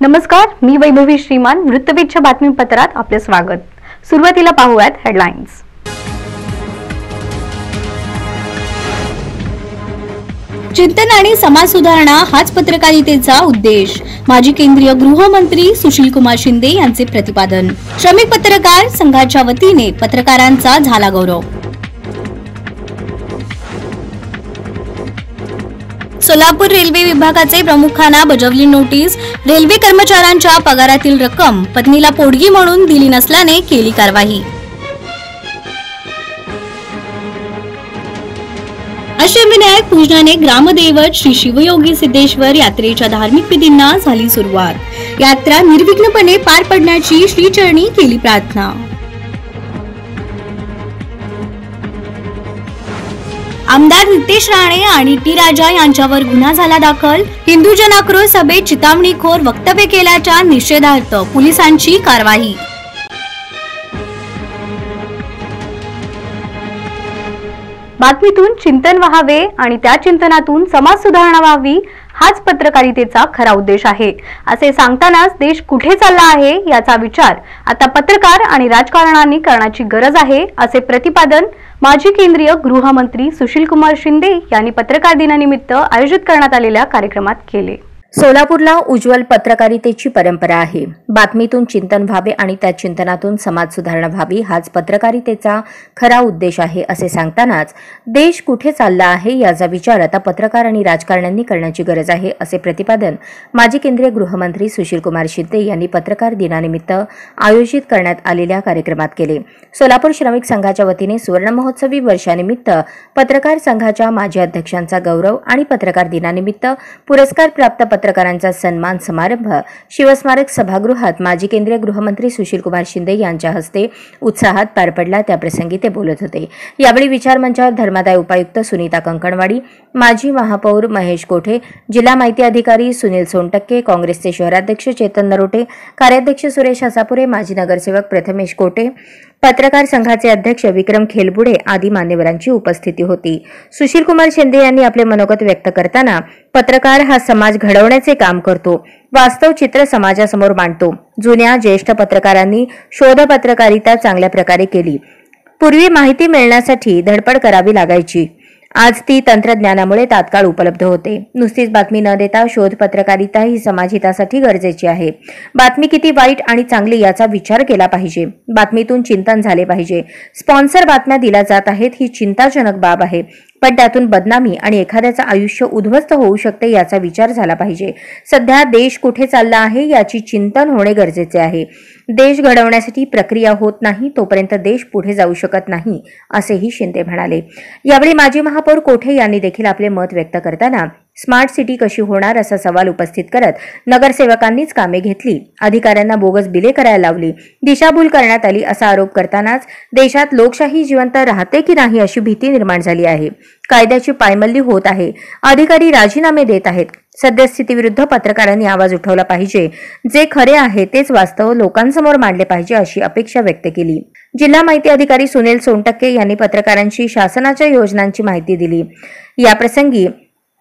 नमस्कार, मी वैभवी श्रीमान. वृत्तवेधच्या बातमीपत्रात आपले स्वागत. सुरुवातीला पाहूयात हेडलाईन्स. चिंतन आणि समाज सुधारणा हाच पत्रकारितेचा उद्देश. माजी केंद्रीय गृहमंत्री सुशीलकुमार शिंदे यांचे प्रतिपादन. श्रमिक पत्रकार संघाच्या वतीने पत्रकारांचा झाला गौरव. सोलापूर रेल्वे विभागाचे प्रमुखांना बजावली नोटीस. रेल्वे कर्मचाऱ्यांच्या पगारातील रक्कम पत्नीला पोटगी म्हणून दिली नसल्याने केली कारवाई. अष्टविनायक पूजनाने ग्रामदैवत श्री शिवयोगी सिद्धेश्वर यात्रेच्या धार्मिक विधींना झाली सुरुवात. यात्रा निर्विघ्नपणे पार पडण्याची श्रीचरणी केली प्रार्थना. आमदार नितेश राणे आणि टी राजा यांच्यावर गुन्हा झाला दाखल. हिंदू जन आक्रोश सभेत चितावणीखोर वक्तव्य केल्याच्या निषेधार्थ पोलिसांची कारवाई. बातमीतून चिंतन व्हावे आणि त्या चिंतनातून समाज सुधारणा व्हावी हाच पत्रकारितेचा खरा उद्देश आहे, असे सांगतानाच देश कुठे चालला आहे याचा विचार आता पत्रकार आणि राजकारण्यांनी करण्याची गरज आहे, असे प्रतिपादन माजी केंद्रीय गृहमंत्री सुशीलकुमार शिंदे यांनी पत्रकार दिनानिमित्त आयोजित करण्यात आलेल्या कार्यक्रमात केले. सोलापूरला उज्ज्वल पत्रकारितेची परंपरा आहे. बातमीतून चिंतन व्हावे आणि त्या चिंतनातून समाज सुधारणा व्हावी हाच पत्रकारितेचा खरा उद्देश आहे, असे सांगतानाच देश कुठे चालला आहे याचा विचार आता पत्रकार आणि राजकारण्यांनी करण्याची गरज आहे, असे प्रतिपादन माजी केंद्रीय गृहमंत्री सुशीलकुमार शिंदे यांनी पत्रकार दिनानिमित्त आयोजित करण्यात आलेल्या कार्यक्रमात केले. सोलापूर श्रमिक संघाच्या वतीने सुवर्ण महोत्सवी वर्षानिमित्त पत्रकार संघाच्या माजी अध्यक्षांचा गौरव आणि पत्रकार दिनानिमित्त पुरस्कार प्राप्त पत्रकारांचा सन्मान समारंभ शिवस्मारक सभागृहात माजी केंद्रीय गृहमंत्री सुशीलकुमार शिंदे यांच्या हस्ते उत्साहात पार पडला. त्याप्रसंगी ते बोलत होते. यावेळी विचारमंचावर धर्मादाय उपायुक्त सुनीता कंकणवाडी, माजी महापौर महेश कोठे, जिल्हा माहिती अधिकारी सुनील सोनटक्के, काँग्रेसचे शहराध्यक्ष चेतन नरोटे, कार्याध्यक्ष सुरेश हसापुरे, माजी नगरसेवक प्रथमेश कोटे, पत्रकार संघाचे अध्यक्ष विक्रम खेलबुडे आदी मान्यवरांची उपस्थिती होती. सुशीलकुमार शिंदे यांनी आपले मनोगत व्यक्त करताना पत्रकार हा समाज घडवण्याचे काम करतो, वास्तव चित्र समाजासमोर मांडतो. जुन्या ज्येष्ठ पत्रकारांनी शोध पत्रकारिता चांगल्या प्रकारे केली. पूर्वी माहिती मिळण्यासाठी धडपड करावी लागायची. आज ती तंत्रज्ञानामुळे तात्काळ उपलब्ध होते. नुसतीच बातमी न देता शोध पत्रकारिता ही समाजहितासाठी गरजेची आहे. बातमी किती वाईट आणि चांगली याचा विचार केला पाहिजे. बातमीतून चिंतन झाले पाहिजे. स्पॉन्सर बातम्या दिल्या जात आहेत ही चिंताजनक बाब आहे, पण त्यातून बदनामी आणि एखाद्याचं आयुष्य उद्ध्वस्त होऊ शकते याचा विचार झाला पाहिजे. सध्या देश कुठे चालला आहे याची चिंतन होणे गरजेचे आहे. देश घडवण्यासाठी प्रक्रिया होत नाही तोपर्यंत देश पुढे जाऊ शकत नाही, असेही शिंदे म्हणाले. यावेळी माजी महापौर कोठे यांनी देखील आपले मत व्यक्त करताना स्मार्ट सिटी कशी होणार असा सवाल उपस्थित करत नगरसेवकांनीच कामे घेतली, अधिकाऱ्यांना बोगस बिले करायला लावली, दिशाभूल करण्यात आली असा आरोप करतानाच देशात लोकशाही जिवंत राहते की नाही अशी भीती निर्माण झाली आहे. कायद्याची पायमल्ली होत आहे. अधिकारी राजीनामे देत आहेत. सद्यस्थितीविरुद्ध पत्रकारांनी आवाज उठवला पाहिजे. जे खरे आहे तेच वास्तव लोकांसमोर मांडले पाहिजे अशी अपेक्षा व्यक्त केली. जिल्हा माहिती अधिकारी सुनील सोनटक्के यांनी पत्रकारांशी शासनाच्या योजनांची माहिती दिली. याप्रसंगी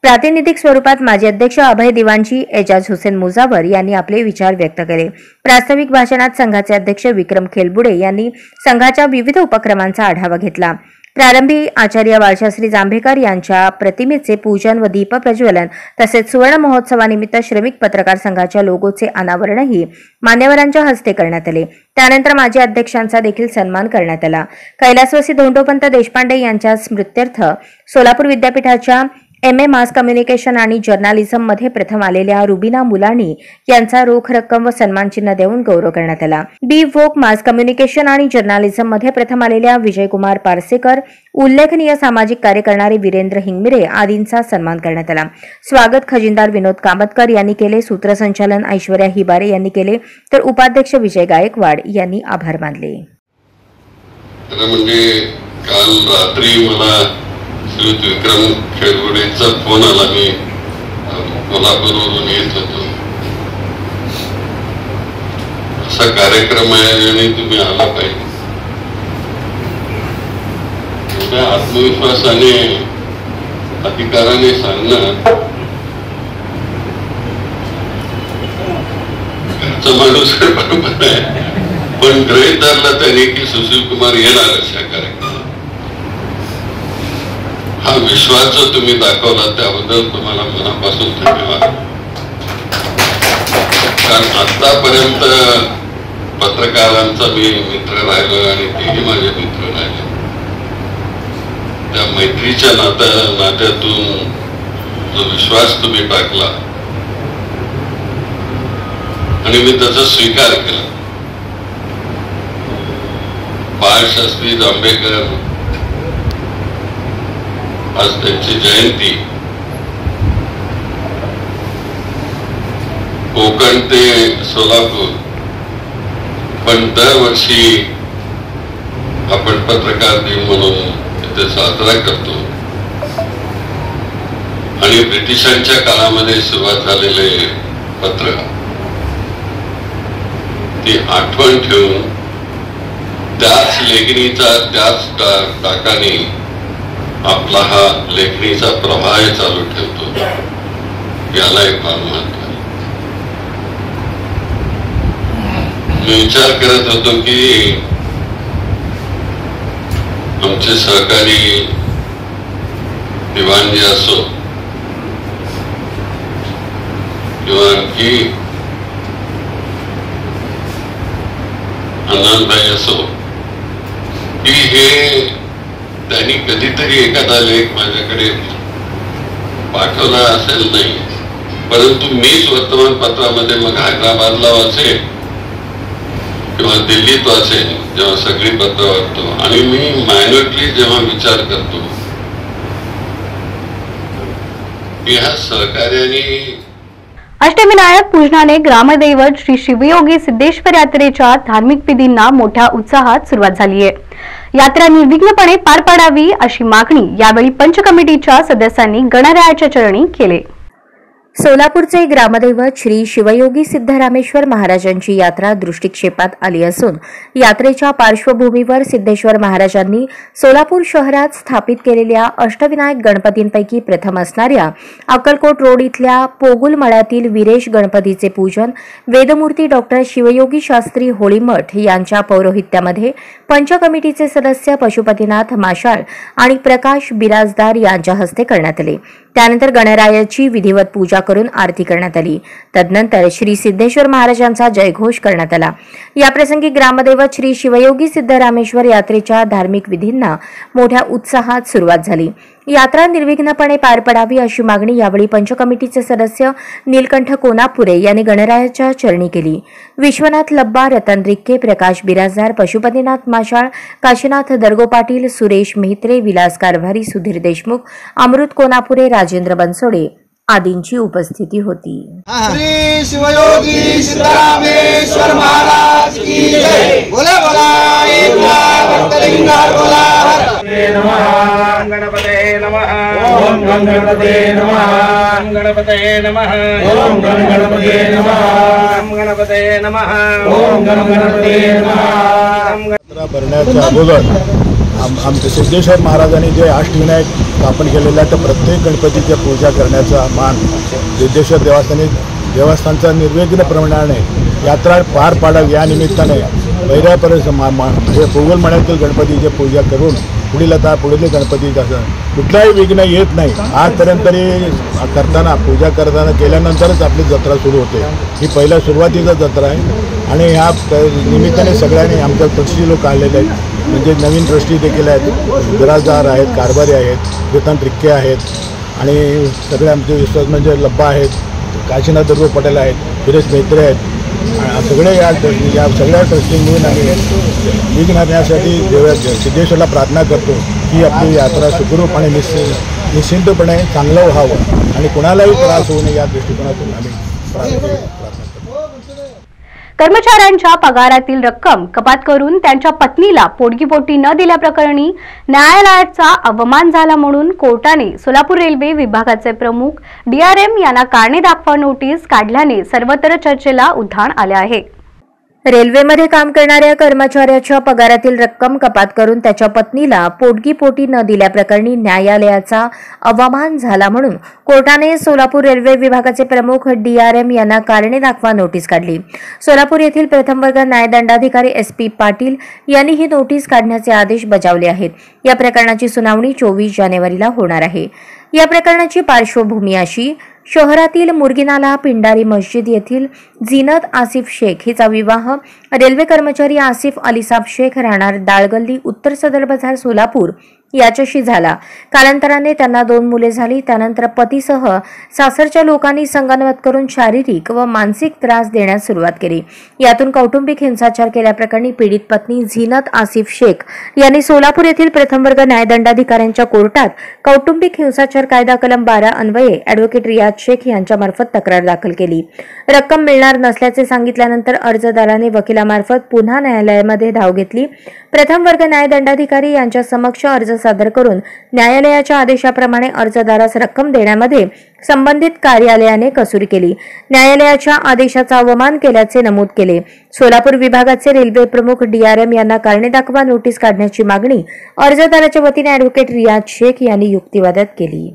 प्रातिनिधिक स्वरूपात माजी अध्यक्ष अभय दिवाणजी, एजाज हुसेन मुजावर यांनी आपले विचार व्यक्त केले. प्रास्ताविक भाषणात संघाचे अध्यक्ष विक्रम खेलबुडे यांनी संघाच्या विविध उपक्रमांचा आढावा घेतला. प्रारंभी आचार्य बाळशास्त्री जांभेकर यांच्या प्रतिमेचे पूजन व दीप प्रज्वलन तसेच सुवर्ण महोत्सवानिमित्त श्रमिक पत्रकार संघाच्या लोगोचे अनावरणही मान्यवरांच्या हस्ते करण्यात आले. त्यानंतर माजी अध्यक्षांचा देखील सन्मान करण्यात आला. कैलासवासी धोंडोपंत देशपांडे यांच्या स्मृत्यर्थ सोलापूर विद्यापीठाच्या MA मास कम्युनिकेशन आणि जर्नालिझम मध्ये प्रथम आलेल्या रुबिना मुलानी यांचा रोख रक्कम व सन्मानचिन्ह देऊन गौरव करण्यात आला. डी वोक मास कम्युनिकेशन आणि जर्नालिझम मध्ये प्रथम आलेल्या विजयकुमार पारसेकर, उल्लेखनीय सामाजिक कार्य करणारे वीरेंद्र हिंगमिरे आदींचा सन्मान करण्यात आला. स्वागत खजिनदार विनोद कामतकर यांनी केले. सूत्रसंचालन ऐश्वर्या हिबारे यांनी केले, तर उपाध्यक्ष विजय गायकवाड यांनी आभार मानले. काल रात्री मला श्रीयुत विक्रम खेळगुडेचा फोन आला. मी कोल्हापूरवरून येत होतो. असा कार्यक्रम आहे आणि तुम्ही आला पाहिजे. एवढ्या आत्मविश्वासाने अधिकाराने सांगणं सर बरोबर आहे, पण गृहीत धरलं त्यांनी की सुशील कुमार येणार अशा कार्यक्रमात. हा विश्वास जो तुम्ही दाखवला त्याबद्दल तुम्हाला मनापासून धन्यवाद. कारण आतापर्यंत पत्रकारांचा मी मित्र राहिलो आणि तेही माझे मित्र राहिले. त्या मैत्रीच्या नात्यातून जो विश्वास तुम्ही टाकला आणि मी त्याचा स्वीकार केला. बाळशास्त्री जांभेकर आज त्यांची जयंती, कोकण ते सोलापूर, पण दरवर्षी आपण पत्रकार दिन म्हणून इथे साजरा करतो. आणि ब्रिटिशांच्या काळामध्ये सुरुवात झालेले पत्र ती आठवण ठेवून त्याच लेखणीचा त्याच टाकाने आपला हा लेखणीचा प्रवाह चालू ठेवतो. यालाही फार महत्व आहे. मी विचार करत होतो की आमचे सहकारी दिवाणजी असो किंवा आणखी आनंदभाई असो की हे त्यांनी कधीतरी एखादा लेख माझ्याकडे पाठवला असेल नाही, परंतु मीच वर्तमानपत्रामध्ये मग हैदराबादला वाचेन किंवा दिल्लीत वाचेन जेव्हा सगळी पत्र वाचतो. आणि मी मायनॉरिटी जेव्हा विचार करतो की ह्या सहकार्याने अष्टविनायक पूजनाने ग्रामदैवत श्री शिवयोगी सिद्धेश्वर यात्रेच्या धार्मिक विधींना मोठ्या उत्साहात सुरुवात झाली आहे. यात्रा निर्विघ्नपणे पार पाडावी अशी मागणी यावेळी पंच कमिटीच्या सदस्यांनी गणरायाच्या चरणी केली. सोलापूरचे ग्रामदैवत श्री शिवयोगी सिद्धरामेश्वर महाराजांची यात्रा दृष्टिक्षेपात आली असून यात्रेच्या पार्श्वभूमीवर सिद्धेश्वर महाराजांनी सोलापूर शहरात स्थापित केलेल्या अष्टविनायक गणपतींपैकी प्रथम असणाऱ्या अक्कलकोट रोड इथल्या पोगुल मळ्यातील वीरेश गणपतीचे पूजन वेदमूर्ती डॉक्टर शिवयोगी शास्त्री होळीमठ यांच्या पौरोहित्यामध्ये पंच कमिटीचे सदस्य पशुपतीनाथ माशाळ आणि प्रकाश बिराजदार यांच्या हस्ते करण्यात आले. त्यानंतर गणरायाची विधिवत पूजा करून आरती करण्यात आली. तदनंतर श्री सिद्धेश्वर महाराजांचा जयघोष करण्यात आला. याप्रसंगी ग्रामदैवत श्री शिवयोगी सिद्धरामेश्वर यात्रेच्या धार्मिक विधींना मोठ्या उत्साहात सुरुवात झाली. यात्रा निर्विघ्नपणे पार पडावी अशी मागणी यावेळी पंच कमिटीचे सदस्य नीलकंठ कोनापुरे यांनी गणरायाच्या चरणी केली. विश्वनाथ लब्बा, रतन रिक्के, प्रकाश बिराजदार, पशुपतीनाथ माशाळ, काशीनाथ दर्गो पाटील, सुरेश मेहत्रे, विलास कारभारी, सुधीर देशमुख, अमृत कोनापुरे, राजेंद्र बनसोडे आदींची उपस्थिती होती. श्री शिवयोगी सिद्धरामेश्वर महाराज की जय. बोला बोला गणपते नमः. ओम गणपते नमः. गणपते नमः. ओम गणपते नमः. गणपते नमः. ओम गणपते नमः. भरण्याच्या अगोदर आमचे सिद्धेश्वर महाराजांनी जे अष्टविनायक स्थापन केलेल्या त्या प्रत्येक गणपतीच्या पूजा करण्याचा मान सिद्धेश्वर देवस्थानचा निर्विघ्नप्रमाणे यात्रा पार पाडावी या निमित्ताने पहिल्यापर्यंत पोगल मळ्यातील गणपतीची पूजा करून पुढील गणपतीचं कुठलाही विघ्न येत नाही. आजपर्यंत तरी पूजा करताना केल्यानंतरच आपली जत्रा सुरू होते. ही पहिल्या सुरुवातीचा जत्रा आहे आणि ह्या निमित्ताने सगळ्यांनी आमच्या ट्रस्टी लोक आलेले आहेत. म्हणजे नवीन ट्रस्टी देखील आहेत, बिराजदार आहेत, कारभारी आहेत, रतन रिक्के आहेत आणि सगळे आमचे विश्वास म्हणजे लब्बा आहेत, काशीनाथ दर्गो पटेल आहेत, सुरेश मेहत्रे आहेत. सगळे या सगळ्या ट्रस्टी मिळून आम्ही विघ्न आणण्यासाठी सिद्धेश्वरला प्रार्थना करतो की आपली यात्रा सुखरूप आणि निश्चिंतपणे चांगलं व्हावं आणि कुणालाही त्रास होऊ नये या दृष्टिकोनातून आम्ही प्रार्थना करतो. कर्मचाऱ्यांच्या पगारातील रक्कम कपात करून त्यांच्या पत्नीला पोटगीपोटी न दिल्याप्रकरणी न्यायालयाचा अवमान झाला म्हणून कोर्टाने सोलापूर रेल्वे विभागाचे प्रमुख DRM यांना कारणे दाखवा नोटीस काढल्याने सर्वत्र चर्चेला उधाण आले आहे. रेल्वेमध्ये काम करणाऱ्या कर्मचाऱ्याच्या पगारातील रक्कम कपात करून त्याच्या पत्नीला पोटगीपोटी न दिल्याप्रकरणी न्यायालयाचा अवमान झाला म्हणून कोर्टाने सोलापूर रेल्वे विभागाचे प्रमुख DRM यांना कारणे दाखवा नोटीस काढली. सोलापूर येथील प्रथम वर्ग न्यायदंडाधिकारी SP पाटील यांनी ही नोटीस काढण्याचे आदेश बजावले आहेत. या प्रकरणाची सुनावणी 24 जानेवारीला होणार आहे. या प्रकरणाची पार्श्वभूमी अशी: शहरातील मुरगिनाला पिंडारी मस्जिद येथील झीनत आसिफ शेख हिचा विवाह रेल्वे कर्मचारी आसिफ अलिसाब शेख राहणार दाळगल्ली उत्तर सदर बाजार सोलापूर याच्याशी झाला. कालांतराने त्यांना 2 मुले झाली. त्यानंतर पतीसह सासरच्या लोकांनी संगनमत करून शारीरिक व मानसिक त्रास देण्यास सुरुवात केली. यातून कौटुंबिक हिंसाचार केल्याप्रकरणी पीडित पत्नी झीनत आसिफ शेख यांनी सोलापूर येथील प्रथम वर्ग न्यायदंडाधिकाऱ्यांच्या कोर्टात कौटुंबिक हिंसाचार कायदा कलम 12 अन्वये ॲडव्होकेट रियाज शेख यांच्यामार्फत तक्रार दाखल केली. रक्कम मिळणार नसल्याचे सांगितल्यानंतर अर्जदाराने वकिलामार्फत पुन्हा न्यायालयामध्ये धाव घेतली. प्रथम वर्ग न्यायदंडाधिकारी यांच्या समक्ष अर्ज सादर करून न्यायालयाच्या आदेशाप्रमाणे अर्जदारास रक्कम देण्यामध्ये संबंधित कार्यालयाने कसुरी केली. न्यायालयाच्या आदेशाचा अवमान केल्याचे नमूद केले. सोलापूर विभागाचे रेल्वे प्रमुख DRM यांना कारणे दाखवा नोटीस काढण्याची मागणी अर्जदाराच्या वतीने ॲडव्होकेट रियाज शेख यांनी युक्तिवादात केली.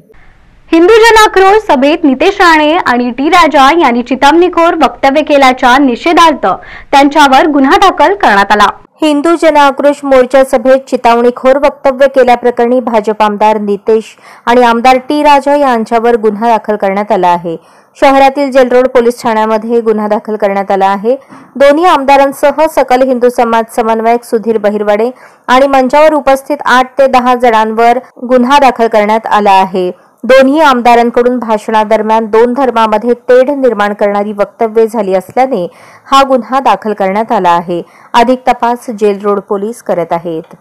हिंदू जनाक्रोश सभेत नितेश राणे आणि टी राजा यांनी चितामणीखोर वक्तव्य केल्याच्या निषेधार्थ त्यांच्यावर गुन्हा दाखल करण्यात आला. हिंदू जनआक्रोश मोर्चा सभेत चितावणीखोर वक्तव्य केल्याप्रकरणी भाजप आमदार नितेश आणि आमदार टी राजा यांच्यावर गुन्हा दाखल करण्यात आला आहे. शहरातील जेलरोड पोलीस ठाण्यामध्ये गुन्हा दाखल करण्यात आला आहे. दोन्ही आमदारांसह सकल हिंदू समाज समन्वयक सुधीर बहिरवाडे आणि मंचावर उपस्थित 8 ते 10 जणांवर गुन्हा दाखल करण्यात आला आहे. दोन्ही आमदारांकडून भाषणादरम्यान 2 धर्मामध्ये तेढ निर्माण करणारी वक्तव्ये झाली असल्याने हा गुन्हा दाखल करण्यात आला आहे. अधिक तपास जेल रोड पोलीस करत आहेत.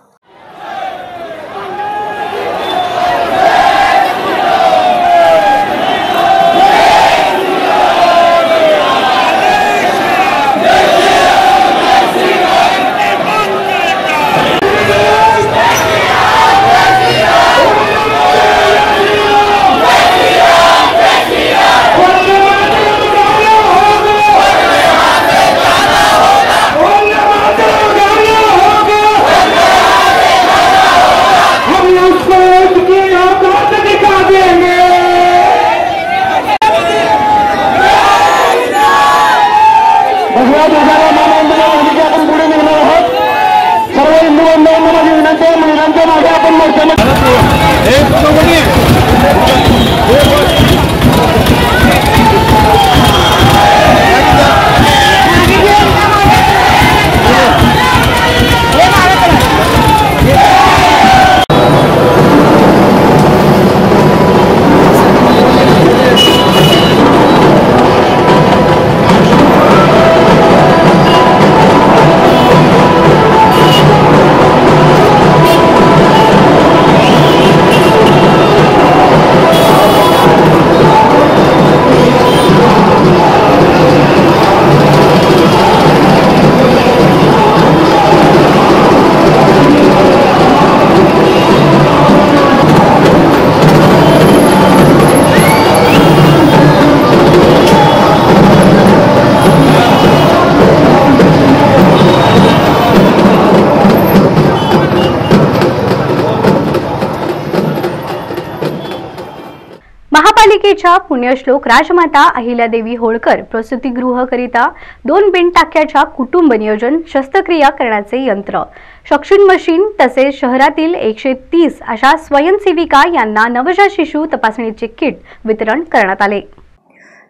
महापालिकेच्या पुण्यश्लोक राजमाता अहिल्यादेवी होळकर प्रसूतिगृहाकरिता 2 बिन टाक्याच्या कुटुंब नियोजन शस्त्रक्रिया करण्याचे यंत्र, सक्शन मशीन तसेच शहरातील 130 अशा स्वयंसेविका यांना नवजात शिशु तपासणीचे किट वितरण करण्यात आले.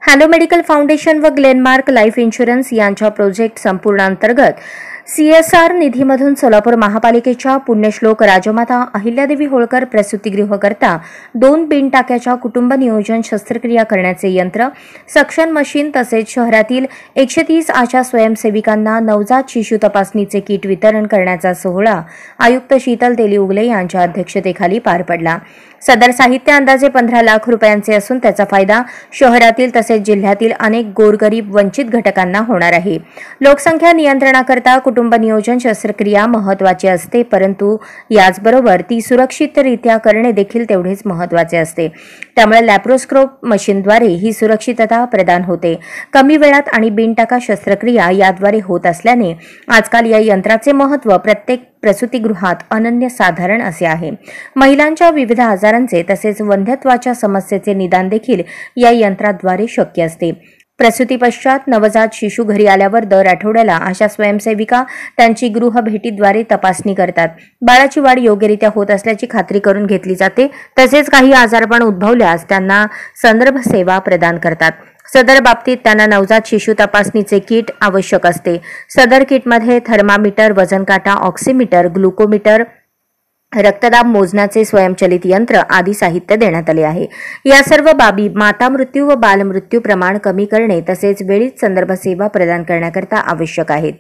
हॅलो मेडिकल फाउंडेशन व ग्लेनमार्क लाईफ इन्शुरन्स यांच्या प्रोजेक्ट संपूर्ण अंतर्गत CSR निधीमधून सोलापूर महापालिकेच्या पुण्यश्लोक राजमाता अहिल्यादेवी होळकर प्रसूतिगृहाकरता 2 बिन टाक्याच्या कुटुंब नियोजन शस्त्रक्रिया करण्याचे यंत्र, सक्शन मशीन तसेच शहरातील 130 आशा स्वयंसेविकांना नवजात शिशु तपासणीचे किट वितरण करण्याचा सोहळा आयुक्त शीतल तेली उगले यांच्या अध्यक्षतेखाली पार पडला. सदर साहित्य अंदाजे 15 लाख रुपयांचे असून त्याचा फायदा शहरातील तसेच जिल्ह्यातील अनेक गोरगरीब वंचित घटकांना होणार आहे. लोकसंख्या नियंत्रणाकरता कुटुंब नियोजन शस्त्रक्रिया महत्त्वाची असते, परंतु याचबरोबर ती सुरक्षितरित्या करणे देखील तेवढेच महत्त्वाचे असते. त्यामुळे लॅप्रोस्कोप मशीनद्वारे ही सुरक्षितता प्रदान होते. कमी वेळात आणि बिनटाका शस्त्रक्रिया याद्वारे होत असल्याने आजकाल या यंत्राचे महत्त्व प्रत्येक प्रसूतिगृहात अनन्यसाधारण असे आहे. महिलांच्या विविध आजारांचे तसेच वंध्यत्वाच्या समस्येचे निदान देखील या यंत्राद्वारे शक्य असते. प्रसूती पश्चात नवजात शिशु घरी आल्यावर दर आठवड्याला आशा स्वयंसेविका त्यांची गृह भेटीद्वारे तपासणी करतात. बाळाची वाढ योग्यरित्या होत असल्याची खात्री करून घेतली जाते. तसेच काही आजारपण उद्भवल्यास त्यांना संदर्भ सेवा प्रदान करतात. सदर बाबतीत त्यांना नवजात शिशु तपासणीचे किट आवश्यक असते. सदर किटमध्ये थर्मामीटर, वजन काटा, ऑक्सिमीटर, ग्लुकोमीटर, रक्तदाब मोजण्याचे स्वयंचलित यंत्र आदी साहित्य देण्यात आले आहे. या सर्व बाबी माता मृत्यू व बालमृत्यू प्रमाण कमी करणे तसेच वेळीच संदर्भ सेवा प्रदान करण्याकरता आवश्यक आहेत.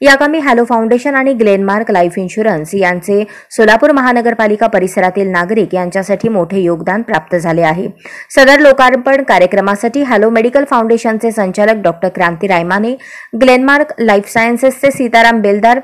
याकामी हॅलो फाउंडेशन आणि ग्लेनमार्क लाईफ इन्शुरन्स यांचे सोलापूर महानगरपालिका परिसरातील नागरिक यांच्यासाठी मोठे योगदान प्राप्त झाले आहे. सदर लोकार्पण कार्यक्रमासाठी हॅलो मेडिकल फाउंडेशनचे संचालक डॉक्टर क्रांती रायमाने, ग्लेनमार्क लाईफ सायन्सेसचे सीताराम बेलदार,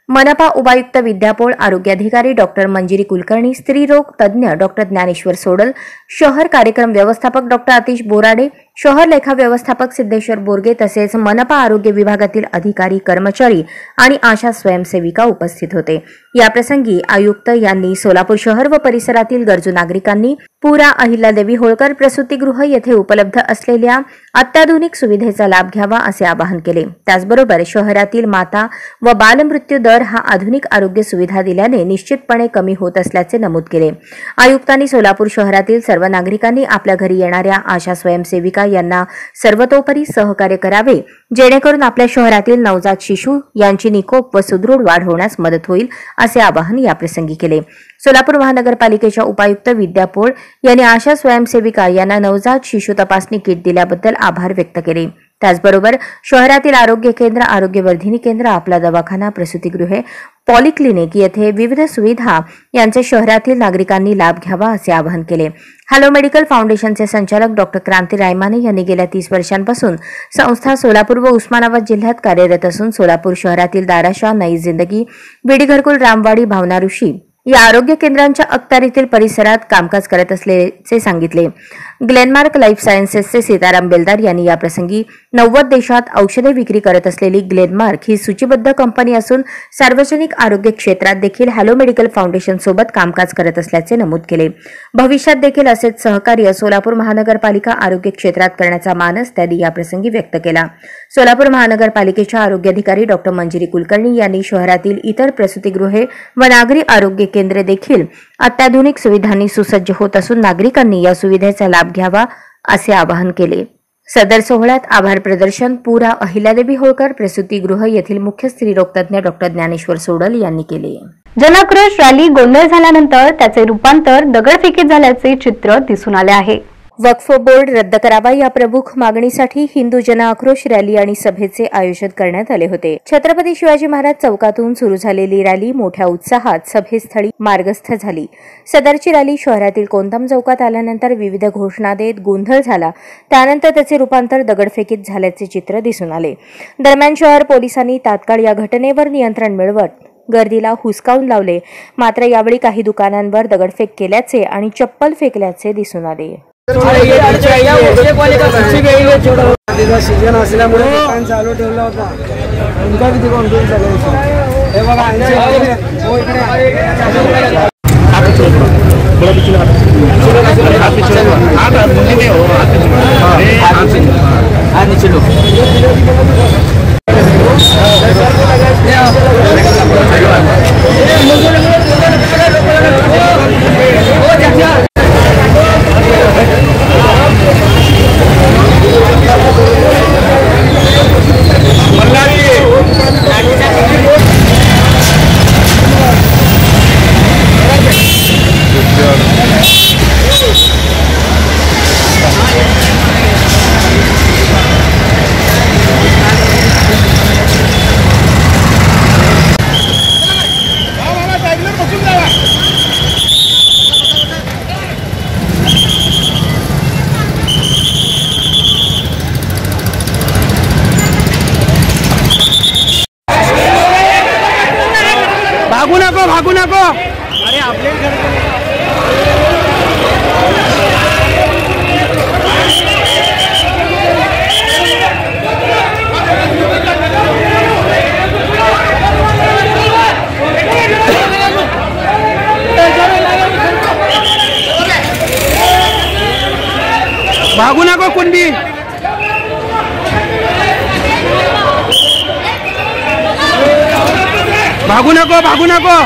मनपा उपायुक्त विद्यापोळ, आरोग्य अधिकारी डॉक्टर मंजिरी कुलकर्णी, स्त्रीरोग तज्ज्ञ डॉक्टर ज्ञानेश्वर सोडल, शहर कार्यक्रम व्यवस्थापक डॉक्टर आतिश बोराडे, शहर लेखा व्यवस्थापक सिद्धेश्वर बोरगे तसेच मनपा आरोग्य विभागातील अधिकारी, कर्मचारी आणि आशा स्वयंसेविका उपस्थित होते. याप्रसंगी आयुक्त यांनी सोलापूर शहर व परिसरातील गरजू नागरिकांनी पुरा अहिल्यादेवी होळकर प्रसूतिगृह येथे उपलब्ध असलेल्या अत्याधुनिक सुविधेचा लाभ घ्यावा असे आवाहन केले. त्याचबरोबर शहरातील माता व बालमृत्यू दर हा आधुनिक आरोग्य सुविधा दिल्याने निश्चितपणे कमी होत असल्याचे नमूद केले. आयुक्तांनी सोलापूर शहरातील सर्व नागरिकांनी आपल्या घरी येणाऱ्या आशा स्वयंसेविका यांना सर्वतोपरी सहकार्य करावे, जेणेकरून आपल्या शहरातील नवजात शिशु यांची निकोप व सुदृढ वाढ होण्यास मदत होईल असे आवाहन याप्रसंगी केले. सोलापूर महानगरपालिकेच्या उपायुक्त विद्यापोळ यांनी आशा स्वयंसेविका यांना नवजात शिशु तपासणी किट दिल्याबद्दल आभार व्यक्त केले. त्याचबरोबर शहरातील आरोग्य केंद्र, आरोग्यवर्धिनी केंद्र, आपला दवाखाना, प्रसूतिगृहे, पॉलिक्लिनिक येथे विविध सुविधा यांचे शहरातील नागरिकांनी लाभ घ्यावा असे आवाहन केले. हॅलो मेडिकल फाउंडेशनचे संचालक डॉक्टर क्रांती रायमाने यांनी गेल्या 30 वर्षांपासून संस्था सोलापूर व उस्मानाबाद जिल्ह्यात कार्यरत असून सोलापूर शहरातील दाराशा, नई जिंदगी, बीडी घरकुल, रामवाडी, भावना ऋषी या आरोग्य केंद्रांच्या अखत्यारीतील परिसरात कामकाज करत असल्याचे सांगितले. ग्लेनमार्क लाईफ सायन्सेसचे सीताराम बेलदार यांनी याप्रसंगी 90 देशात औषधे विक्री करत असलेली ग्लेनमार्क ही सूचीबद्ध कंपनी असून सार्वजनिक आरोग्य क्षेत्रात देखील हॅलो मेडिकल फाउंडेशन सोबत कामकाज करत असल्याचे नमूद केले. भविष्यात देखील असेच सहकार्य सोलापूर महानगरपालिका आरोग्य क्षेत्रात करण्याचा मानस त्यांनी याप्रसंगी व्यक्त केला. सोलापूर महानगरपालिकेच्या आरोग्य अधिकारी डॉक्टर मंजिरी कुलकर्णी यांनी शहरातील इतर प्रसूतिगृहे व नागरी आरोग्य केंद्रे देखील अत्याधुनिक सुविधांनी सुसज्ज होत असून नागरिकांनी या सुविधेचा लाभ घ्यावा असे आवाहन केले. सदर सोहळ्यात आभार प्रदर्शन पुरा अहिल्यादेवी होळकर प्रसूतिगृह येथील मुख्य स्त्रीरोग तज्ज्ञ डॉक्टर ज्ञानेश्वर सोडल यांनी केले. जनाक्रोश रॅली गोंधळ झाल्यानंतर त्याचे रूपांतर दगडफेकीत झाल्याचे चित्र दिसून आले आहे. वक्फ बोर्ड रद्द करावा या प्रमुख मागणीसाठी हिंदू जनआक्रोश रॅली आणि सभेचे आयोजन करण्यात आले होते. छत्रपती शिवाजी महाराज चौकातून सुरू झालेली रॅली मोठ्या उत्साहात सभेस्थळी मार्गस्थ झाली. सदरची रॅली शहरातील कोंदम चौकात आल्यानंतर विविध घोषणा देत गोंधळ झाला. त्यानंतर त्याचे रूपांतर दगडफेकीत झाल्याचे चित्र दिसून आले. दरम्यान शहर पोलिसांनी तात्काळ या घटनेवर नियंत्रण मिळवत गर्दीला हुसकावून लावले. मात्र यावेळी काही दुकानांवर दगडफेक केल्याचे आणि चप्पल फेकल्याचे दिसून आले. सीजन असल्यामुळे दुकान चालू ठेवला होता. तुमचा किती कोणतरी हे बघा भागू नको अरे आपले भागू नको कुणबी भागू नको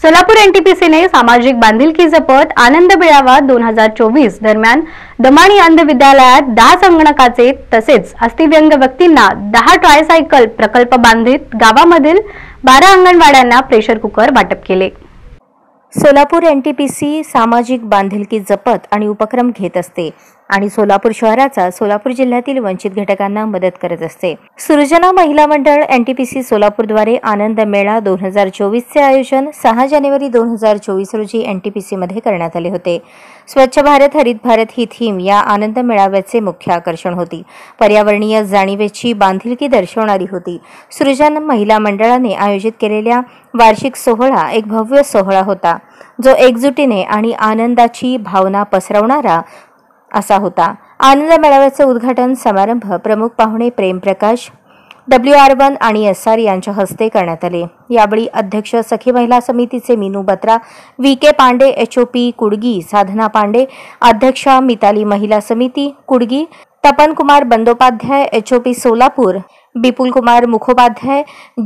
सोलापूर एनटीपीसीने सामाजिक बांधिलकी जपत आनंद मेळावा 2024 दरम्यान दमाणी अंध विद्यालयात 10 संगणकाचे तसेच अस्थिव्यंग व्यक्तींना 10 ट्रायसायकल प्रकल्प बांधित गावामधील 12 अंगणवाड्यांना प्रेशर कुकर वाटप केले. सोलापूर एनटीपीसी सामाजिक बांधिलकी जपत आणि उपक्रम घेत असते आणि सोलापूर शहराचा सोलापूर जिल्ह्यातील वंचित घटकांना मदत करत असते. सृजना महिला मंडळ एनटीपीसी सोलापूरद्वारे आनंद मेळा 2024चे आयोजन 6 जानेवारी 2024 रोजी एनटीपीसी मध्ये करण्यात आले होते. स्वच्छ भारत हरित भारत ही थीम या आनंद मेळाव्याचे मुख्य आकर्षण होती. पर्यावरणीय जाणीवेची बांधिलकी दर्शवणारी होती. सृजन महिला मंडळाने आयोजित केलेल्या वार्षिक सोहळा एक भव्य सोहळा होता जो एकजुटीने आणि आनंदाची भावना पसरवणारा असा होता. आनंद मेळाव्याचे उद्घाटन समारंभ प्रमुख पाहुणे प्रेम प्रकाश WR1 आणि SR यांच्या हस्ते करण्यात आले. यावेळी अध्यक्ष सखी महिला समितीचे मीनू बत्रा, VK पांडे HOP कुडगी, साधना पांडे अध्यक्षा मिताली महिला समिती कुडगी, तपन Kumar Bandyopadhyay HOP Solapur, Bipul Kumar Mukhopadhyay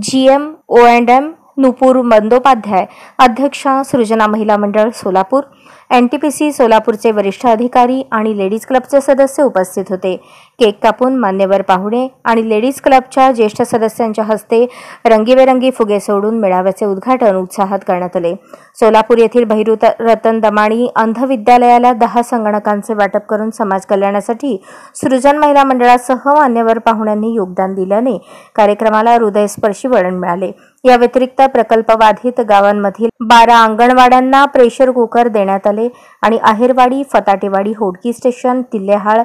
GM O&M नुपूर बंदोपाध्याय अध्यक्षा सृजना महिला मंडळ सोलापूर, एनटीपीसी सोलापूरचे वरिष्ठ अधिकारी आणि लेडीज क्लबचे सदस्य उपस्थित होते. केक कापून मान्यवर पाहुणे आणि लेडीज क्लबच्या ज्येष्ठ सदस्यांच्या हस्ते रंगीबेरंगी फुगे सोडून मेळाव्याचे उद्घाटन उत्साहात करण्यात आले. सोलापूर येथील बहिरूत रतन दमाणी अंध विद्यालयाला 10 संगणकांचे वाटप करून समाज कल्याणासाठी सृजन महिला मंडळासह मान्यवर पाहुण्यांनी योगदान दिल्याने कार्यक्रमाला हृदयस्पर्शी वळण मिळाले. या व्यतिरिक्त प्रकल्पबाधित गावांमधील 12 अंगणवाड्यांना प्रेशर कुकर देण्यात आले आणि आहेरवाडी, फताटेवाडी, होडकी स्टेशन, तिल्लेहाळ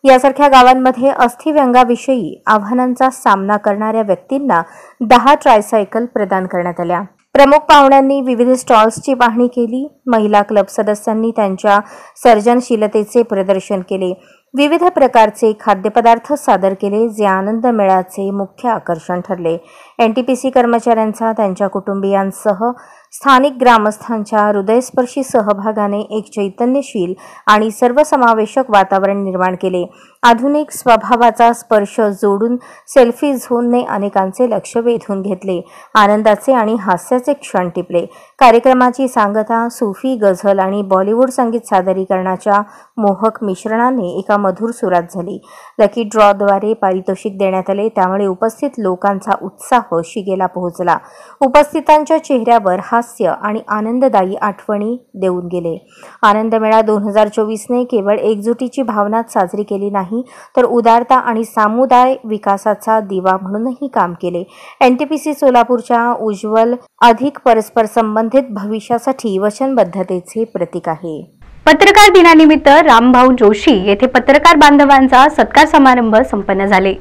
यासारख्या गावांमध्ये अस्थिव्यंगाविषयी आव्हानांचा सामना करणाऱ्या व्यक्तींना 10 ट्रायसायकल प्रदान करण्यात आल्या. प्रमुख पाहुण्यांनी विविध स्टॉल्सची पाहणी केली. महिला क्लब सदस्यांनी त्यांच्या सर्जनशीलतेचे प्रदर्शन केले. विविध प्रकारचे खाद्यपदार्थ सादर केले जे आनंद मेळ्याचे मुख्य आकर्षण ठरले. एनटीपीसी कर्मचाऱ्यांचा त्यांच्या कुटुंबियांसह स्थानिक ग्रामस्थांच्या हृदयस्पर्शी सहभागाने एक चैतन्यशील आणि सर्वसमावेशक वातावरण निर्माण केले. आधुनिक स्वभावाचा स्पर्श जोडून सेल्फी झोनने अनेकांचे लक्ष वेधून घेतले. आनंदाचे आणि हास्याचे क्षण टिपले. कार्यक्रमाची सांगता सूफी, गझल आणि बॉलिवूड संगीत सादरीकरणाच्या मोहक मिश्रणाने एका मधुर सुरात झाली. लकी ड्रॉद्वारे पारितोषिक देण्यात आले त्यामुळे उपस्थित लोकांचा उत्साह शिगेला पोहोचला. उपस्थितांच्या चेहऱ्यावर हास्य आणि आनंददायी आठवणी देऊन गेले. आनंद मेळा 2024ने केवळ एकजुटीची भावनाच साजरी केली नाही तर उदारता आणि सामुदाय विकासाचा दिवा म्हणूनही काम केले. एनटीपीसी सोलापूरच्या उज्ज्वल अधिक परस्पर संबंधित भविष्यासाठी वचनबद्धतेचे प्रतीक आहे. पत्रकार दिनानिमित्त रामभाऊ जोशी येथे पत्रकार बांधवांचा सत्कार समारंभ संपन्न झाले.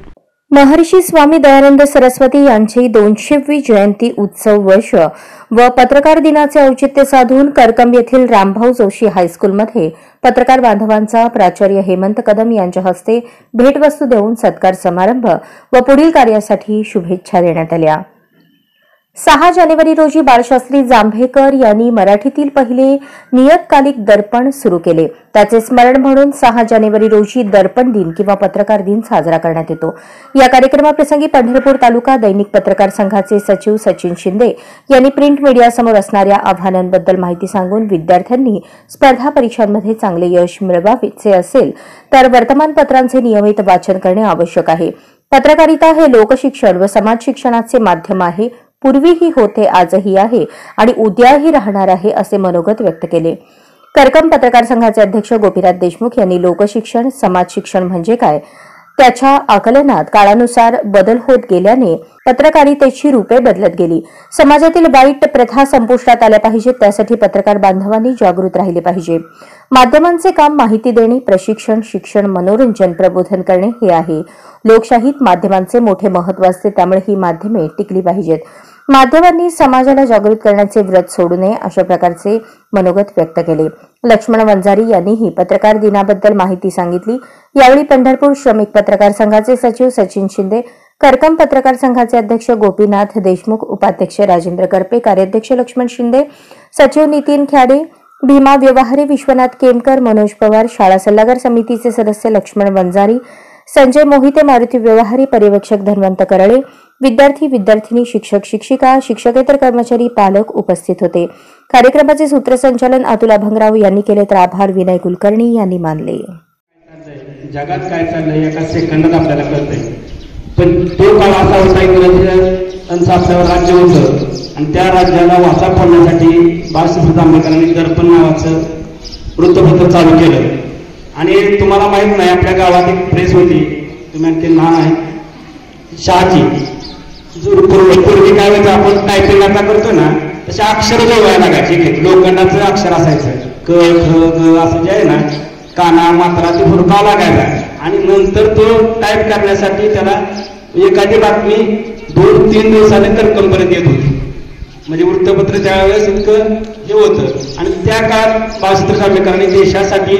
महर्षी स्वामी दयानंद सरस्वती यांची 200वी जयंती उत्सव वर्ष व पत्रकार दिनाचे औचित्य साधून करकंब येथील रामभाऊ जोशी हायस्कूलमध्ये पत्रकार बांधवांचा प्राचार्य हेमंत कदम यांच्या हस्ते भेटवस्तू देऊन सत्कार समारंभ व पुढील कार्यासाठी शुभेच्छा देण्यात आल्या. 6 जानेवारी रोजी बाळशास्त्री जांभेकर यांनी मराठीतील पहिले नियतकालिक दर्पण सुरू केले. त्याचे स्मरण म्हणून 6 जानेवारी रोजी दर्पण दिन किंवा पत्रकार दिन साजरा करण्यात येतो. या कार्यक्रमाप्रसंगी पंढरपूर तालुका दैनिक पत्रकार संघाचे सचिव सचिन शिंदे यांनी प्रिंट मीडियासमोर असणाऱ्या आव्हानांबद्दल माहिती सांगून विद्यार्थ्यांनी स्पर्धा परीक्षांमध्ये चांगले यश मिळवायचे असेल तर वर्तमानपत्रांचे नियमित वाचन करणे आवश्यक आहे. पत्रकारिता हे लोकशिक्षण व समाज शिक्षणाचे माध्यम आहे. पूर्वीही होते, आजही आहे आणि उद्याही राहणार आहे असे मनोगत व्यक्त केले. करकंब पत्रकार संघाचे अध्यक्ष गोपीनाथ देशमुख यांनी लोकशिक्षण, समाज शिक्षण म्हणजे काय, त्याच्या आकलनात काळानुसार बदल होत गेल्याने पत्रकारितेची रूपे बदलत गेली. समाजातील वाईट प्रथा संपुष्टात आल्या पाहिजेत, त्यासाठी पत्रकार बांधवांनी जागृत राहिले पाहिजे. माध्यमांचे काम माहिती देणे, प्रशिक्षण, शिक्षण, मनोरंजन, प्रबोधन करणे हे आहे. लोकशाहीत माध्यमांचे मोठे महत्त्व असते, त्यामुळे ही माध्यमे टिकली पाहिजेत. माध्यमांनी समाजाला जागृत करण्याचे व्रत सोडू नये, अशा प्रकारचे मनोगत व्यक्त केले. लक्ष्मण वंजारी यांनीही पत्रकार दिनाबद्दल माहिती सांगितली. यावेळी पंढरपूर श्रमिक पत्रकार संघाचे सचिव सचिन शिंदे, करकम पत्रकार संघाचे अध्यक्ष गोपीनाथ देशमुख, उपाध्यक्ष राजेंद्र करपे, कार्याध्यक्ष लक्ष्मण शिंदे, सचिव नितीन ख्याडे, भीमा व्यवहारे, विश्वनाथ केमकर, मनोज पवार, शाळा सल्लागार समितीचे सदस्य लक्ष्मण वंजारी, संजय मोहिते, मारुती व्यवहारी, पर्यवेक्षक धन्वंत करळे, विद्यार्थी विद्यार्थिनी, शिक्षक शिक्षिका, शिक्षकेतर कर्मचारी, पालक उपस्थित होते. कार्यक्रमाचे सूत्रसंचालन अतुल अभंगराव यांनी केले, तर आभार विनय कुलकर्णी यांनी मानले. जगात काय चाललंय एका सेकंदात आपल्याला कळतंय, पण तो काळ असा होता इंग्रजांचं आपल्यावर राज्य होतं आणि त्या राज्याला वाचा फोडण्यासाठी बाळशास्त्री जांभेकरांनी दर्पण नावाचं वृत्तपत्र चालू केलं. आणि तुम्हाला माहित नाही, आपल्या गावात एक प्रेस होती, तुम्ही आणखी नाव आहे शहाजी. पूर्वी काय व्हायचं, आपण टायपिंग आता करतो ना, तसे अक्षर जोडायला लागायचे. लोखंडाचं अक्षर असायचं, क ख ग असं जे आहे ना, काना मात्रा ते हुडकावा लागायचा. आणि नंतर तो टाईप करण्यासाठी त्याला एखादी बातमी 2-3 दिवसाने करकमपर्यंत येत होती. म्हणजे वृत्तपत्र त्यावेळेस इतकं हे होतं. आणि त्या काळात बाळशास्त्री जांभेकरांनी देशासाठी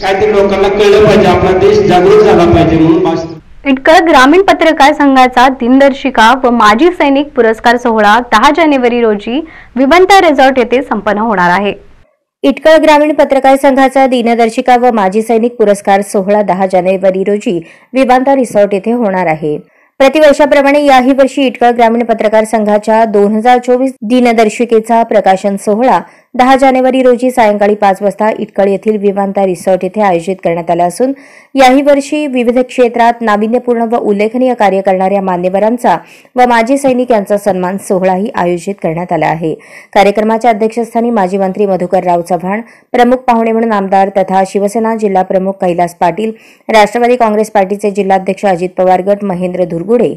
काहीतरी लोकांना कळलं पाहिजे, आपला देश जागृत झाला पाहिजे म्हणून बाळशास्त्री. इटकळ ग्रामीण पत्रकार संघाचा दिनदर्शिका व माजी सैनिक पुरस्कार सोहळा 10 जानेवारी रोजी विवंता रिसॉर्ट येथे संपन्न होणार आहे. इटकळ ग्रामीण पत्रकार संघाचा दिनदर्शिका व माजी सैनिक पुरस्कार सोहळा 10 जानेवारी रोजी विवांता रिसॉर्ट येथे होणार आहे. प्रतिवर्षाप्रमाणे याही वर्षी इटकळ ग्रामीण पत्रकार संघाच्या 2024 दिनदर्शिकेचा प्रकाशन सोहळा 10 जानेवारी रोजी सायंकाळी 5 वाजता इटकळ येथील विवांता रिसॉर्ट येथे आयोजित करण्यात आला असून याही वर्षी विविध क्षेत्रात नाविन्यपूर्ण व उल्लेखनीय कार्य करणाऱ्या मान्यवरांचा व माजी सैनिक यांचा सन्मान सोहळाही आयोजित करण्यात आला आहे. कार्यक्रमाच्या अध्यक्षस्थानी माजी मंत्री मधुकरराव चव्हाण, प्रमुख पाहुणे म्हणून आमदार तथा शिवसेना जिल्हा प्रमुख कैलास पाटील, राष्ट्रवादी काँग्रेस पार्टीचे जिल्हाध्यक्ष अजित पवार गट महेंद्र धुरगुडे,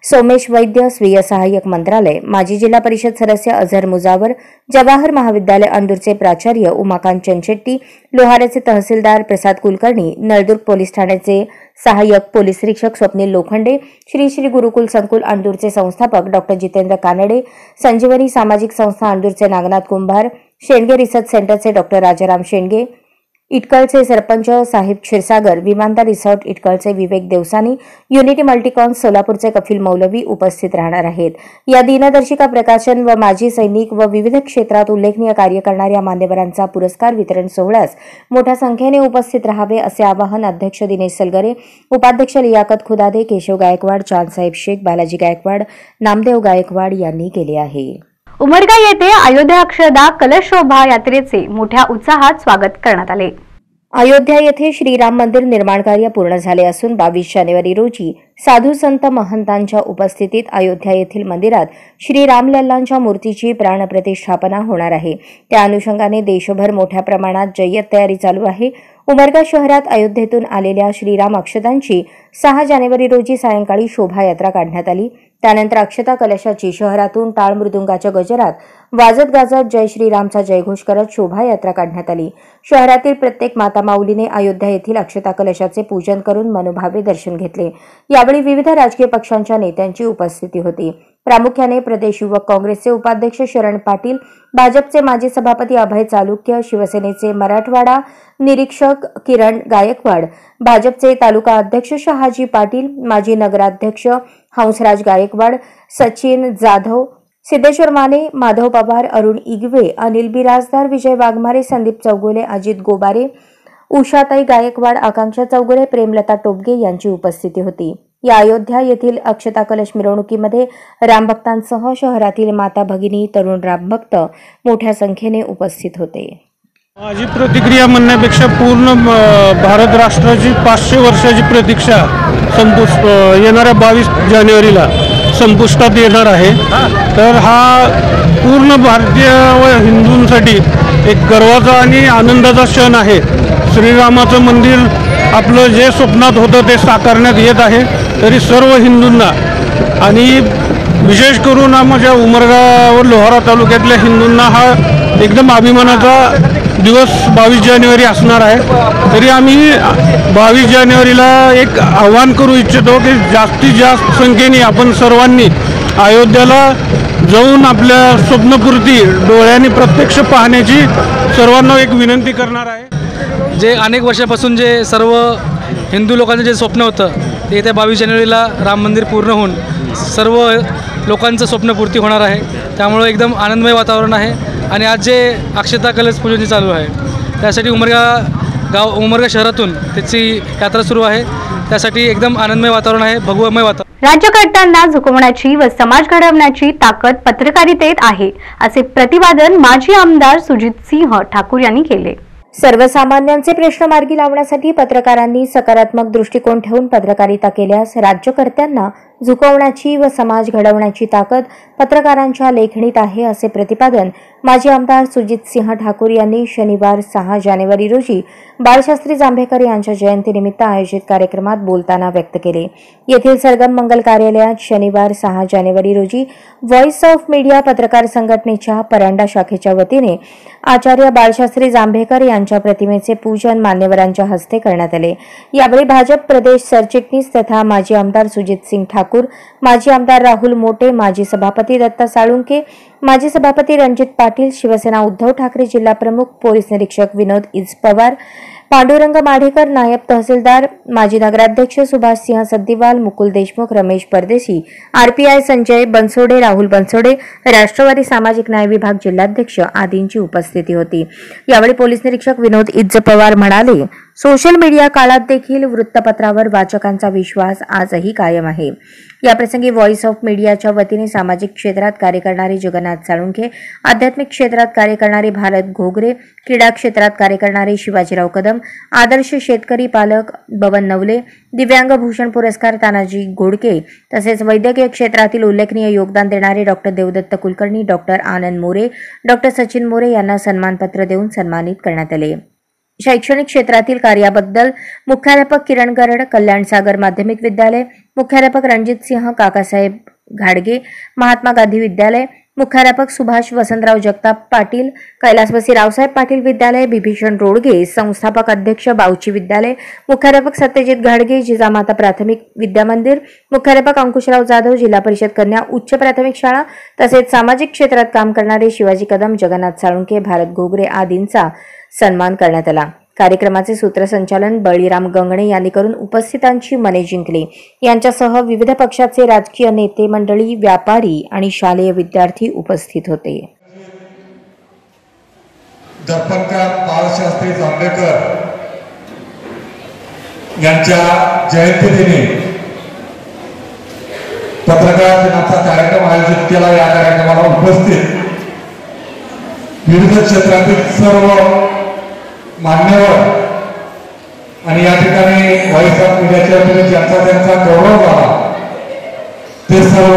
सोमेश वैद्य, स्वीय सहाय्यक मंत्रालय, माजी जिल्हा परिषद सदस्य अझर मुजावर, जवाहर महाविद्यालय अंदूरचे प्राचार्य उमाकांत चंचेट्टी, लोहाऱ्याचे तहसीलदार प्रसाद कुलकर्णी, नळदुर्ग पोलीस ठाण्याचे सहाय्यक पोलीस निरीक्षक स्वप्नील लोखंडे, श्री श्री गुरुकुल संकुल अंदूरचे संस्थापक डॉ जितेंद्र कानडे, संजीवनी सामाजिक संस्था अंदूरचे नागनाथ कुंभार, शेंडगे रिसर्च सेंटरचे डॉ राजाराम शेंडगे, इटकळचे सरपंच साहेब क्षीरसागर, विमानतळ रिसॉर्ट इटकळचे विवेक देवसानी, युनिटी मल्टीकॉन सोलापूरचे कफिल मौलवी उपस्थित राहणार आहेत. या दिनदर्शिका प्रकाशन व माजी सैनिक व विविध क्षेत्रात उल्लेखनीय कार्य करणाऱ्या मान्यवरांचा पुरस्कार वितरण सोहळ्यास मोठ्या संख्येने उपस्थित राहावे असे आवाहन अध्यक्ष दिनेश सलगरे, उपाध्यक्ष लियाकत खुदादे, केशव गायकवाड, चांदसाहेब शेख, बालाजी गायकवाड, नामदेव गायकवाड यांनी केले आहे. उमरगा येथे अयोध्या अक्षरधाम कलश शोभा यात्रेचे मोठ्या उत्साहात स्वागत करण्यात आले. अयोध्या येथे श्रीराम मंदिर निर्माण कार्य पूर्ण झाले असून 22 जानेवारी रोजी साधू संत महंतांच्या उपस्थितीत अयोध्या येथील मंदिरात श्रीरामलल्लांच्या मूर्तीची प्राणप्रतिष्ठापना होणार आहे. त्या अनुषंगाने देशभर मोठ्या प्रमाणात जय्यत तयारी चालू आहे. उमरगा शहरात अयोध्येतून आलेल्या श्रीराम अक्षतांची 6 जानेवारी रोजी सायंकाळी शोभायात्रा काढण्यात आली. त्यानंतर अक्षता कलशाची शहरातून टाळ मृदुंगाच्या गजरात वाजत गाजत जय श्रीरामचा जयघोष करत शोभायात्रा काढण्यात आली. शहरातील प्रत्येक माता माऊलीने अयोध्या येथील अक्षता कलशाचे पूजन करून मनोभावे दर्शन घेतले. यावेळी विविध राजकीय पक्षांच्या नेत्यांची उपस्थिती होती. प्रामुख्याने प्रदेश युवक काँग्रेसचे उपाध्यक्ष शरण पाटील, भाजपचे माजी सभापती अभय चालुक्य, शिवसेनेचे मराठवाडा निरीक्षक किरण गायकवाड, भाजपचे तालुका अध्यक्ष शहाजी पाटील, माजी नगराध्यक्ष हंसराज गायकवाड, सचिन जाधव, सिद्धेश्वर माने, माधव पवार, अरुण इगवे, अनिल बिराजदार, विजय वाघमारे, संदीप चौगुले, अजित गोबारे, उषाताई गायकवाड, आकांक्षा चौगुले, प्रेमलता टोपगे यांची उपस्थिती होती. या अयोध्या येथील अक्षता कलश मिरवणुकीमध्ये रामभक्तांसह शहरातील माता भगिनी, तरुण रामभक्त मोठ्या संख्येने उपस्थित होते. माझी प्रतिक्रिया म्हणण्यापेक्षा पूर्ण भारत राष्ट्राची 500 वर्षाची प्रतीक्षा येणाऱ्या 22 जानेवारीला संपुष्टात येणार आहे. तर हा पूर्ण भारतीय व हिंदूंसाठी एक गर्वाचा आणि आनंदाचा क्षण आहे. श्रीरामाचं मंदिर आपलं जे स्वप्नात होतं ते साकारण्यात येत आहे. तरी सर्व हिंदूंना आणि विशेष करून माझ्या उमरगा व लोहारा तालुक्यातल्या हिंदूंना हा एकदम अभिमानाचा दिवस 22 जानेवारी असणार आहे. तरी आम्ही 22 जानेवारीला एक आव्हान करू इच्छितो की जास्तीत जास्त संख्येने आपण सर्वांनी अयोध्येला जाऊन आपल्या स्वप्नपूर्ती डोळ्यांनी प्रत्यक्ष पाहण्याची सर्वांना एक विनंती करणार आहे. जे अनेक वर्षापासून जे सर्व हिंदू लोकांचं जे स्वप्न होतं ते येत्या 22 जानेवारीला राम मंदिर पूर्ण होऊन सर्व लोकांचं स्वप्नपूर्ती होणार आहे. त्यामुळे एकदम आनंदमय वातावरण आहे. आणि आज जे अक्षता कलश पूजन चालू आहे त्यासाठी उमरगा शहरातून त्याची यात्रा सुरू आहे. त्यासाठी एकदम आनंदमय वातावरण आहे, भगवमय वातावरण. राज्यकर्त्यांना झुकवण्याची व समाज घडवण्याची ताकद पत्रकारितेत आहे, असे प्रतिपादन माजी आमदार सुजितसिंह ठाकूर यांनी केले. सर्वसामान्यांचे प्रश्न मार्गी लावण्यासाठी पत्रकारांनी सकारात्मक दृष्टिकोन ठेवून पत्रकारिता केल्यास राज्यकर्त्यांना झुकवण्याची व समाज घडवण्याची ताकद पत्रकारांच्या लेखणीत आहे, असे प्रतिपादन माजी आमदार सुजितसिंह ठाकूर यांनी शनिवार 6 जानेवारी रोजी बाळशास्त्री जांभेकर यांच्या जयंतीनिमित्त आयोजित कार्यक्रमात बोलताना व्यक्त केले. येथील सरगम मंगल कार्यालयात शनिवार 6 जानेवारी रोजी व्हॉइस ऑफ मीडिया पत्रकार संघटनेच्या परांडा शाखेच्या वतीने आचार्य बाळशास्त्री जांभेकर यांच्या प्रतिमेचे पूजन मान्यवरांच्या हस्ते करण्यात आले. यावेळी भाजप प्रदेश सरचिटणीस तथा माजी आमदार सुजितसिंह ठाकूर, माजी आमदार राहुल मोटे, माजी सभापती दत्ता साळुंके, माजी सभापती रणजित पाटील, शिवसेना उद्धव ठाकरे जिल्हा प्रमुख, पोलीस निरीक्षक विनोद इज पवार, पांडुरंग माढेकर, नायब तहसीलदार, माजी नगराध्यक्ष सुभाषसिंह सद्दीवाल, मुकुल देशमुख, रमेश परदेशी, आरपीआय संजय बनसोडे, राहुल बनसोडे, राष्ट्रवादी सामाजिक न्याय विभाग जिल्हाध्यक्ष आदींची उपस्थिती होती. यावेळी पोलीस निरीक्षक विनोद इज पवार म्हणाले, सोशल मीडिया काळात देखील वृत्तपत्रावर वाचकांचा विश्वास आजही कायम आहे. याप्रसंगी व्हॉइस ऑफ मीडियाच्या वतीने सामाजिक क्षेत्रात कार्य करणारे जगन्नाथ साळुंखे, आध्यात्मिक क्षेत्रात कार्य करणारे भारत घोगरे, क्रीडा क्षेत्रात कार्य करणारे शिवाजीराव कदम, आदर्श शेतकरी पालक बबन नवले, दिव्यांग भूषण पुरस्कार तानाजी घोडके तसेच वैद्यकीय क्षेत्रातील उल्लेखनीय योगदान देणारे डॉक्टर देवदत्त कुलकर्णी, डॉक्टर आनंद मोरे, डॉक्टर सचिन मोरे यांना सन्मानपत्र देऊन सन्मानित करण्यात आले. शैक्षणिक क्षेत्रातील कार्याबद्दल मुख्याध्यापक किरण गरड, कल्याण सागर माध्यमिक विद्यालय, मुख्याध्यापक रणजितसिंह काकासाहेब घाडगे, महात्मा गांधी विद्यालय, मुख्याध्यापक सुभाष वसंतराव जगताप पाटील, कैलासवासी रावसाहेब पाटील विद्यालय, बिभीषण रोडगे, संस्थापक अध्यक्ष बाऊची विद्यालय, मुख्याध्यापक सत्यजित घाडगे, जिजामाता प्राथमिक विद्यामंदिर, मुख्याध्यापक अंकुशराव जाधव, जिल्हा परिषद कन्या उच्च प्राथमिक शाळा तसेच सामाजिक क्षेत्रात काम करणारे शिवाजी कदम, जगन्नाथ साळुंके, भारत घोगरे आदींचा सन्मान करण्यात आला. कार्यक्रमाचे सूत्रसंचालन बळीराम गंगणे यांनी करून उपस्थितांची मने जिंकली. यांच्यासह विविध पक्षाचे राजकीय नेते मंडळी, व्यापारी आणि शालेय विद्यार्थी उपस्थित होते. दर्पणकार बाळशास्त्री जांभेकर यांच्या जयंतीदिनी पत्रकार दिनाचा कार्यक्रम आयोजित केला. या कार्यक्रमाला उपस्थित विविध क्षेत्रातील सर्व मान्यवर आणि या ठिकाणी व्हॉइस ऑफ मीडियाच्या वतीने ज्यांचा त्यांचा गौरव झाला ते सर्व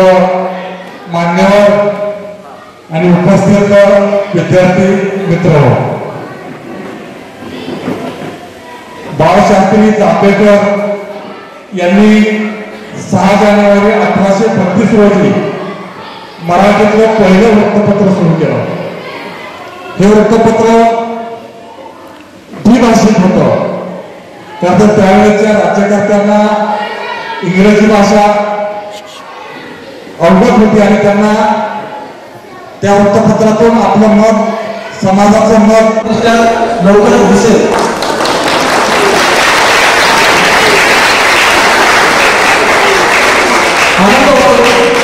मान्यवर आणि उपस्थित विद्यार्थी मित्र, बाळशास्त्री जांभेकर यांनी 6 जानेवारी 1832 रोजी मराठीतलं पहिलं वृत्तपत्र सुरू केलं. हे वृत्तपत्र द्विभाषिक होतं, कारण त्यावेळेच्या राज्यकर्त्यांना इंग्रजी भाषा अवगत होती आणि त्यांना त्या वृत्तपत्रातून आपलं मत, समाजाचं मत लवकरच दिसेल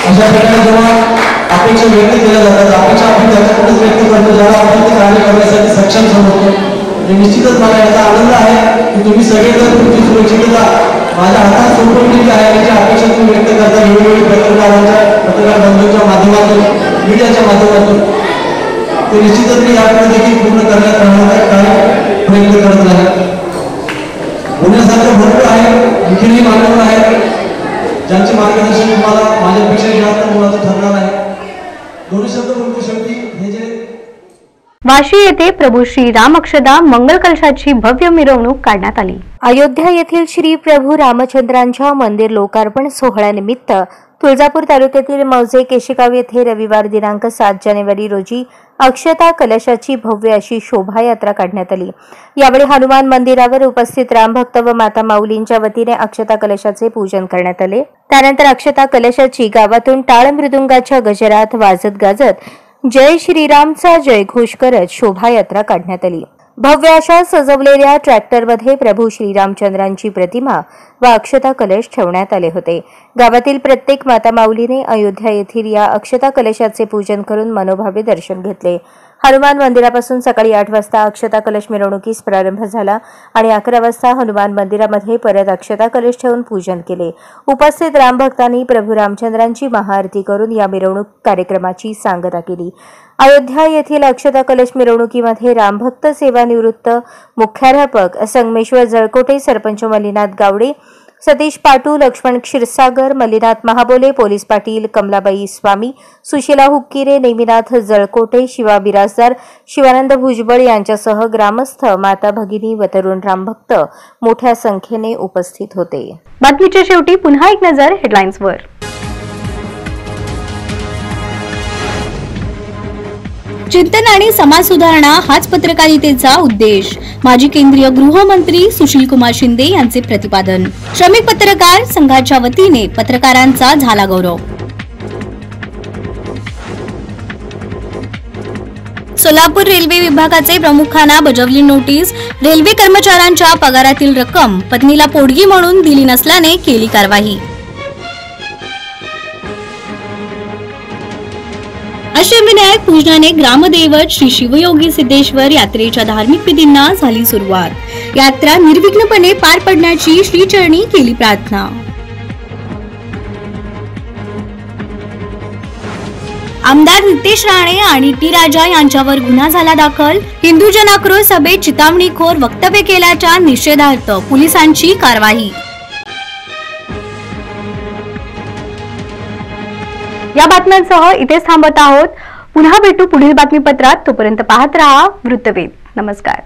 अशा प्रकारे जेव्हा अपेक्षा व्यक्त केल्या जातात, अपेक्षा आपण त्याच्याकडेच व्यक्त करतो जेव्हा आपण ते कार्य करण्यासाठी सक्षम होतो. निश्चितच मला याचा आनंद आहे की तुम्ही सगळेजण तुमची सुरक्षितता माझ्या हातात सोडून दिली आहे. याची अपेक्षा तुम्ही व्यक्त करता वेगवेगळी पत्रकार बंधूंच्या माध्यमातून, मीडियाच्या माध्यमातून. ते निश्चितच मी याकडे देखील पूर्ण करण्यात राहणार काय प्रयत्न करत आहे. पुण्यासारखं भरपूर आहे, आणखीनही मान्यवर आहेत ज्यांचे मार्गदर्शन तुम्हाला माझ्यापेक्षा जास्त मुलाचं ठरणार आहे. दोन्ही शब्द बोलतो शेवटी हे जे वाशी येथे प्रभू श्री राम अक्षदा मंगल कलशाची भव्य मिरवणूक काढण्यात आली। अयोध्या येथील श्री प्रभू रामचंद्रांच्या मंदिर लोकार्पण सोहळ्यानिमित्त तुळजापूर तालुक्यातील मौजे केशगाव येथे रविवार दिनांक 7 जानेवारी रोजी अक्षता कलशाची भव्य अशी शोभायात्रा काढण्यात आली। यावेळी हनुमान मंदिरावर उपस्थित रामभक्त व माता माऊलींच्या वतीने अक्षता कलशाचे पूजन करण्यात आले। त्यानंतर अक्षता कलशाची गावातून टाळ मृदुंगाच्या गजरात वाजत गाजत जय श्रीरामचा जयघोष करत शोभायात्रा काढण्यात आली। भव्य अशा सजवलेल्या ट्रॅक्टरमध्ये प्रभू श्रीरामचंद्रांची प्रतिमा व अक्षता कलश ठेवण्यात आले होते। गावातील प्रत्येक माता माऊलीने अयोध्या येथील या अक्षता कलशाचे पूजन करून मनोभावे दर्शन घेतले। हनुमान मंदिरापासून सकाळी 8 वाजता अक्षता कलश मिरवणुकीस प्रारंभ झाला आणि 11 वाजता हनुमान मंदिरामध्ये परत अक्षता कलश ठेवून पूजन केले। उपस्थित रामभक्तांनी प्रभू रामचंद्रांची महाआरती करून या मिरवणूक कार्यक्रमाची सांगता केली। अयोध्या येथील अक्षता कलश मिरवणुकीमध्ये रामभक्त सेवानिवृत्त मुख्याध्यापक संगमेश्वर जळकोटे, सरपंच मल्लीनाथ गावडे, सतीश पाटू, लक्ष्मण क्षीरसागर, मल्लीनाथ महाबोले, पोलीस पाटील कमलाबाई स्वामी, सुशीला हुक्किरे, नेमिनाथ जळकोटे, शिवा बिराजदार, शिवानंद भुजबळ यांच्यासह ग्रामस्थ, माता भगिनी व तरुण रामभक्त मोठ्या संख्येने उपस्थित होते। बातमीच्या शेवटी पुन्हा एक नजर हेडलाईन्सवर। चिंतन आणि समाज सुधारणा हाच पत्रकारितेचा उद्देश, माजी केंद्रीय गृहमंत्री सुशीलकुमार शिंदे यांचे प्रतिपादन। श्रमिक पत्रकार संघाच्या वतीने पत्रकारांचा झाला गौरव। सोलापूर रेल्वे विभागाचे प्रमुखांना बजावली नोटीस, रेल्वे कर्मचाऱ्यांच्या पगारातील रक्कम पत्नीला पोटगी म्हणून दिली नसल्याने केली कारवाई। अष्टविनायक पूजनाने ग्रामदैवत श्री शिवयोगी सिद्धेश्वर यात्रेच्या धार्मिक विधींना झाली सुरुवात। यात्रा निर्विघ्नपणे पार पडण्याची श्रीचरणी केली प्रार्थना। आमदार नितेश राणे आणि टी राजा यांच्यावर गुन्हा झाला दाखल। हिंदू जनाक्रोश सभेत चितावणीखोर वक्तव्य केल्याच्या निषेधार्थ पोलिसांची कारवाई। या बातम्यांसह इथेच थांबत आहोत। पुन्हा भेटू पुढील बातमीपत्रात। तोपर्यंत पाहत रहा वृत्तवेध। नमस्कार।